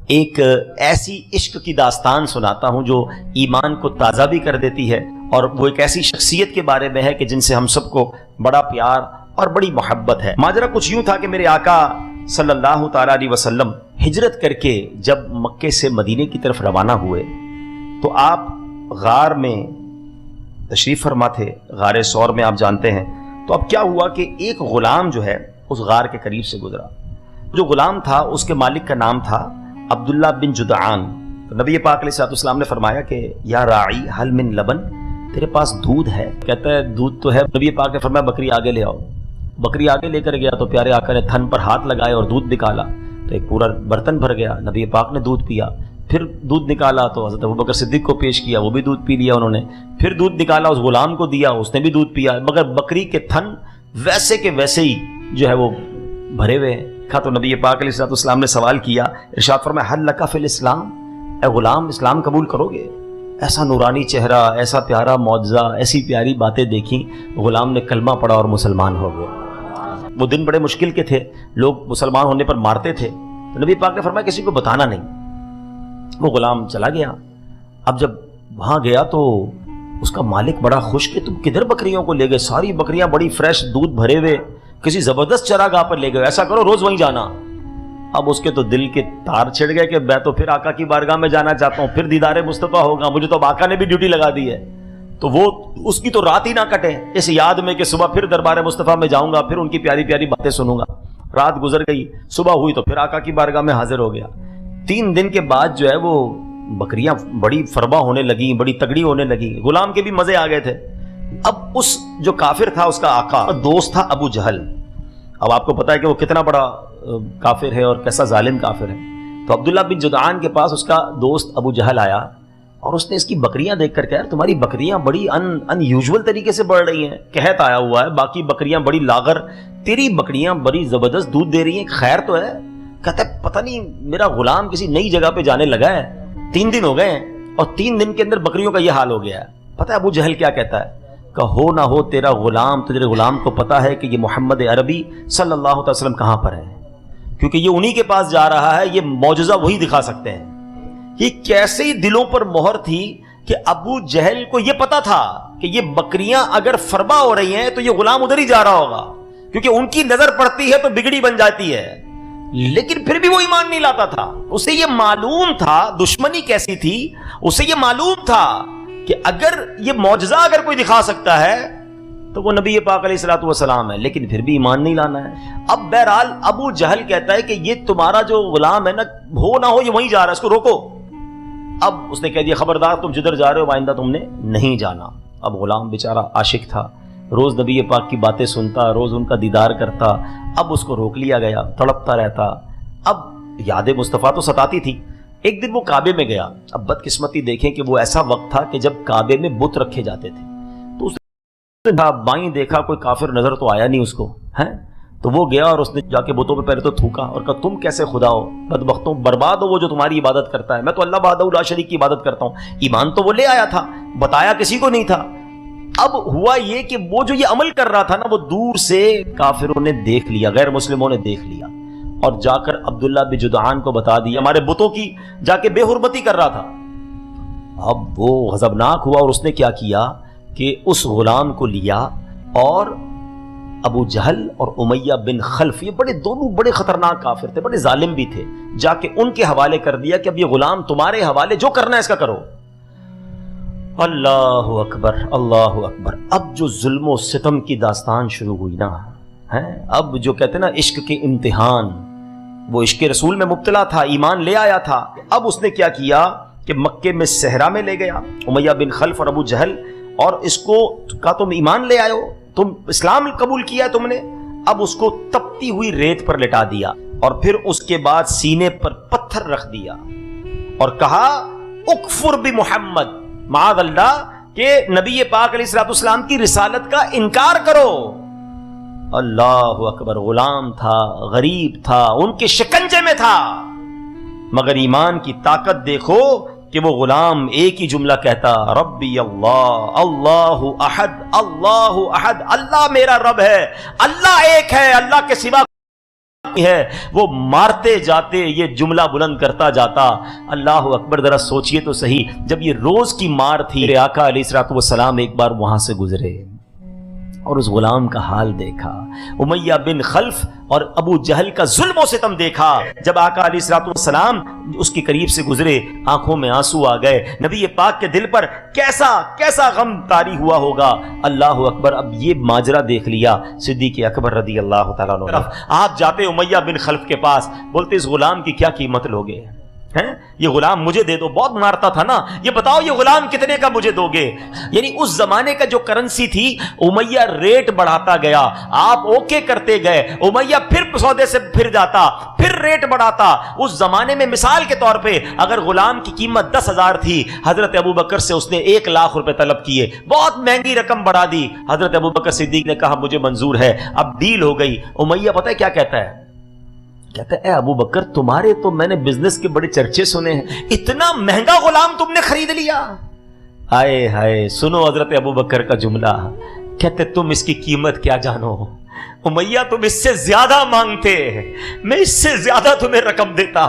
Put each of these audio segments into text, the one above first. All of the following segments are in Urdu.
ایک ایسی عشق کی داستان سناتا ہوں جو ایمان کو تازہ بھی کر دیتی ہے، اور وہ ایک ایسی شخصیت کے بارے میں ہے کہ جن سے ہم سب کو بڑا پیار اور بڑی محبت ہے۔ ماجرا کچھ یوں تھا کہ میرے آقا صلی اللہ تعالیٰ علیہ وسلم ہجرت کر کے جب مکے سے مدینے کی طرف روانہ ہوئے تو آپ غار میں تشریف فرما تھے، غار ثور میں آپ جانتے ہیں۔ تو اب کیا ہوا کہ ایک غلام جو ہے اس غار کے قریب سے گزرا۔ جو غلام تھا اس کے مالک کا نام تھا عبداللہ بن جدعان۔ تو نبی پاک علیہ السلام نے فرمایا کہ یا راعی حل من لبن، تیرے پاس دودھ ہے؟ کہتا ہے دودھ تو ہے۔ نبی پاک نے فرمایا بکری آگے لے آؤ۔ بکری آگے لے کر گیا تو پیارے آقا نے تھن پر ہاتھ لگائے اور دودھ نکالا تو ایک پورا برتن بھر گیا۔ نبی پاک نے دودھ پیا، پھر دودھ نکالا تو حضرت ابوبکر صدیق کو پیش کیا، وہ بھی دودھ پی لیا انہوں نے، پھر دودھ نکالا اس غلام کو دیا، اس نے بھی دودھ پیا، مگر بکری کے تھن ویسے کے ویسے ہی جو ہے وہ بھرے ہوئے ہیں۔ کہا تو نبی پاک علیہ السلام نے سوال کیا، ارشاد فرمایا حل لک فی الاسلام، اے غلام اسلام قبول کرو گے؟ ایسا نورانی چہرہ، ایسا پیارا معجزہ، ایسی پیاری باتیں دیکھیں، غلام نے کلمہ پڑھا اور مسلمان ہو گیا۔ وہ دن بڑے مشکل کے تھے، لوگ مسلمان ہونے پر مارتے تھے، تو نبی پاک نے فرمایا کسی کو بتانا نہیں۔ وہ غلام چلا گیا۔ اب جب وہاں گیا تو اس کا مالک بڑا خوش کہ تم کدھر بکریوں کو لے گئے؟ ساری بکریاں بڑی فریش دودھ بھرے ہوئے کسی زبردست چراگاہ پر لے گئے، ایسا کرو روز وہیں جانا۔ اب اس کے تو دل کے تار چھڑ گئے کہ میں تو پھر آقا کی بارگاہ میں جانا چاہتا ہوں، پھر دیدار مصطفیٰ ہوگا، مجھے تو آقا نے بھی ڈیوٹی لگا دی ہے۔ تو وہ اس کی تو رات ہی نہ کٹے اس یاد میں کہ صبح پھر دربار مصطفیٰ میں جاؤں گا، پھر ان کی پیاری پیاری باتیں سنوں گا۔ رات گزر گئی، صبح ہوئی تو پھر آقا کی بارگاہ میں حاضر ہو گیا۔ 3 دن کے بعد جو ہے وہ بکریاں بڑی فربا ہونے لگیں، بڑی تگڑی ہونے لگیں، غلام کے بھی مزے آ گئے تھے۔ اب اس جو کافر تھا اس کا آقا دوست تھا ابو جہل۔ اب آپ کو پتا ہے کہ وہ کتنا بڑا کافر ہے اور کیسا ظالم کافر ہے۔ تو عبداللہ بن جدعان کے پاس اس کا دوست ابو جہل آیا اور اس نے اس کی بکریاں دیکھ کر کہا یار تمہاری بکریاں بڑی ان یوزول طریقے سے بڑھ رہی ہیں، قحط آیا ہوا ہے، باقی بکریاں بڑی لاغر، تیری بکریاں بڑی زبردست دودھ دے رہی ہیں، خیر تو ہے؟ کہتا ہے پتہ نہیں میرا غلام کسی نئی جگہ پہ جانے لگا ہے، 3 دن ہو گئے ہیں اور 3 دن کے اندر بکریوں کا یہ حال ہو گیا ہے۔ پتہ ہے ابو جہل کیا کہتا ہے کہ ہو نہ ہو تیرا غلام، تیرے غلام کو پتا ہے کہ یہ محمد عربی صلی اللہ علیہ وسلم کہاں پر ہے، کیونکہ یہ انہی کے پاس جا رہا ہے، یہ معجزہ وہی دکھا سکتے ہیں۔ یہ کیسے ہی دلوں پر مہر تھی کہ ابو جہل کو یہ پتا تھا کہ یہ بکریاں اگر فربا ہو رہی ہیں تو یہ غلام ادھر ہی جا رہا ہوگا، کیونکہ ان کی نظر پڑتی ہے تو بگڑی بن جاتی ہے، لیکن پھر بھی وہ ایمان نہیں لاتا تھا۔ اسے یہ معلوم تھا دشمنی کیسی تھی، اسے یہ معلوم تھا کہ اگر یہ معجزہ اگر کوئی دکھا سکتا ہے تو وہ نبی پاک علیہ الصلوۃ والسلام ہے، لیکن پھر بھی ایمان نہیں لانا ہے۔ اب بہرحال ابو جہل کہتا ہے کہ یہ تمہارا جو غلام ہے نا، ہو نہ ہو یہ وہیں جا رہا ہے، اس کو روکو۔ اب اس نے کہہ دیا خبردار تم جدھر جا رہے ہو آئندہ تم نے نہیں جانا۔ اب غلام بیچارہ عاشق تھا، روز نبی پاک کی باتیں سنتا، روز ان کا دیدار کرتا، اب اس کو روک لیا گیا، تڑپتا رہتا۔ اب یاد مصطفیٰ تو ستاتی تھی۔ ایک دن وہ کعبے میں گیا۔ اب بدقسمتی دیکھیں کہ وہ ایسا وقت تھا کہ جب کعبے میں بت رکھے جاتے تھے، تو اس نے بائیں دیکھا کوئی کافر نظر تو آیا نہیں اس کو، ہیں تو وہ گیا اور اس نے جا کے بتوں پہ پہلے تو تھوکا اور کہا تم کیسے خدا ہو، بدبختوں برباد ہو وہ جو تمہاری عبادت کرتا ہے، میں تو اللہ وحدہ لا شریک کی عبادت کرتا ہوں۔ ایمان تو وہ لے آیا تھا، بتایا کسی کو نہیں تھا۔ اب ہوا یہ کہ وہ جو یہ عمل کر رہا تھا نا، وہ دور سے کافروں نے دیکھ لیا، غیر مسلموں نے دیکھ لیا اور جا کر عبداللہ بن جدعان کو بتا دیا، ہمارے بتوں کی جا کے بے حرمتی کر رہا تھا۔ اب وہ غضبناک ہوا اور اس نے کیا کیا کہ اس غلام کو لیا اور ابو جہل اور امیہ بن خلف، یہ دونوں بڑے خطرناک کافر تھے، بڑے ظالم بھی تھے، جا کے ان کے حوالے کر دیا کہ اب یہ غلام تمہارے حوالے، جو کرنا ہے اس کا کرو۔ اللہ اکبر اللہ اکبر۔ اب جو ظلم و ستم کی داستان شروع ہوئی نا، اب جو کہتے ہیں نا عشق کے امتحان، وہ عشق رسول میں مبتلا تھا، ایمان لے آیا تھا۔ اب اس نے کیا کیا کہ مکے میں صحرا میں لے گیا امیہ بن خلف اور ابو جہل، اور اس کو کہا تم ایمان لے آئے ہو، تم اسلام قبول کیا ہے تم نے۔ اب اس کو تپتی ہوئی ریت پر لٹا دیا اور پھر اس کے بعد سینے پر پتھر رکھ دیا اور کہا اکفر بمحمد، معاذ اللہ کہ نبی پاک علیہ الصلوۃ والسلام کی رسالت کا انکار کرو۔ اللہ اکبر۔ غلام تھا، غریب تھا، ان کے شکنجے میں تھا، مگر ایمان کی طاقت دیکھو کہ وہ غلام ایک ہی جملہ کہتا، ربی اللہ، اللہ احد، اللہ احد، اللہ میرا رب ہے، اللہ ایک ہے، اللہ کے سوا ہے وہ مارتے جاتے یہ جملہ بلند کرتا جاتا، اللہ اکبر، ذرا سوچئے تو صحیح، جب یہ روز کی مار تھی، میرے آقا علیہ الصلوۃ والسلام ایک بار وہاں سے گزرے اور اس غلام کا حال دیکھا، امیہ بن خلف اور ابو جہل کا ظلم و ستم دیکھا۔ جب آقا علیہ الصلوۃ والسلام اس کے قریب سے گزرے، آنکھوں میں آنسو آ گئے، نبی پاک کے دل پر کیسا غم طاری ہوا ہوگا۔ اللہ اکبر، اب یہ ماجرا دیکھ لیا صدیق اکبر رضی اللہ تعالیٰ عنہ، آپ جاتے امیہ بن خلف کے پاس، بولتے اس غلام کی کیا قیمت لوگے؟ یہ غلام مجھے دے دو، بہت مارتا تھا نا، یہ بتاؤ یہ غلام کتنے کا مجھے دو گے؟ یعنی اس زمانے کا جو کرنسی تھی، امیہ ریٹ بڑھاتا گیا، آپ اوکے کرتے گئے، امیہ پھر سودے سے پھر جاتا، پھر ریٹ بڑھاتا۔ اس زمانے میں مثال کے طور پہ اگر غلام کی قیمت 10,000 تھی، حضرت ابوبکر سے اس نے 1,00,000 روپے طلب کیے، بہت مہنگی رقم بڑھا دی۔ حضرت ابوبکر صدیق نے کہا مجھے منظور ہے، اب ڈیل ہو گئی۔ امیہ پتہ ہے کیا کہتا ہے؟ کہتا ہے اے ابو بکر، تمہارے تو میں نے بزنس کے بڑے چرچے سنے ہیں، اتنا مہنگا غلام تم نے خرید لیا؟ آئے ہائے، سنو حضرت ابو بکر کا جملہ، کہتے تم اس کی قیمت کیا جانو امیہ، تم اس سے زیادہ مانگتے، میں اس سے زیادہ تمہیں رقم دیتا۔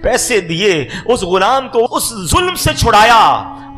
پیسے دیے، اس غلام کو اس ظلم سے چھڑایا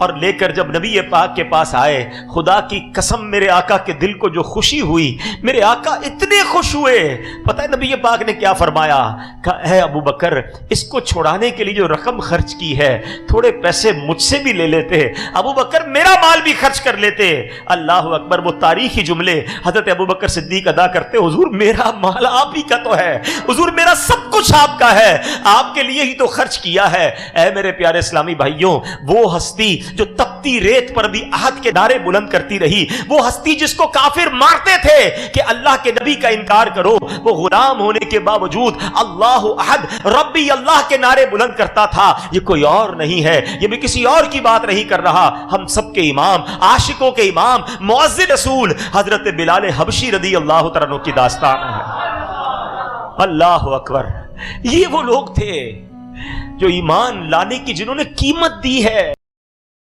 اور لے کر جب نبی پاک کے پاس آئے، خدا کی قسم میرے آقا کے دل کو جو خوشی ہوئی، میرے آقا اتنے خوش ہوئے، پتہ ہے نبی پاک نے کیا فرمایا؟ کہا اے ابو بکر، اس کو چھڑانے کے لیے جو رقم خرچ کی ہے، تھوڑے پیسے مجھ سے بھی لے لیتے، ابو بکر میرا مال بھی خرچ کر لیتے۔ اللہ اکبر، وہ تاریخی جملے حضرت ابو بکر صدیق ادا کرتے، حضور میرا مال آپ ہی کا تو ہے، حضور میرا سب کچھ آپ کا ہے، آپ کے لیے ہی تو خرچ کیا ہے۔ اے میرے پیارے اسلامی بھائیوں، وہ ہستی جو تپتی ریت پر بھی عہد کے نعرے بلند کرتی رہی، وہ ہستی جس کو کافر مارتے تھے کہ اللہ کے نبی کا انکار کرو، وہ غلام ہونے کے باوجود اللہ احد ربی اللہ کے نعرے بلند کرتا تھا۔ یہ کوئی اور نہیں ہے، یہ بھی کسی اور کی بات نہیں کر رہا، ہم سب کے امام، عاشقوں کے امام، مؤذن رسول حضرت بلال حبشی رضی اللہ تعالیٰ عنہ کی داستان ہے۔ اللہ اکبر، یہ وہ لوگ تھے جو ایمان لانے کی جنہوں نے قیمت دی ہے۔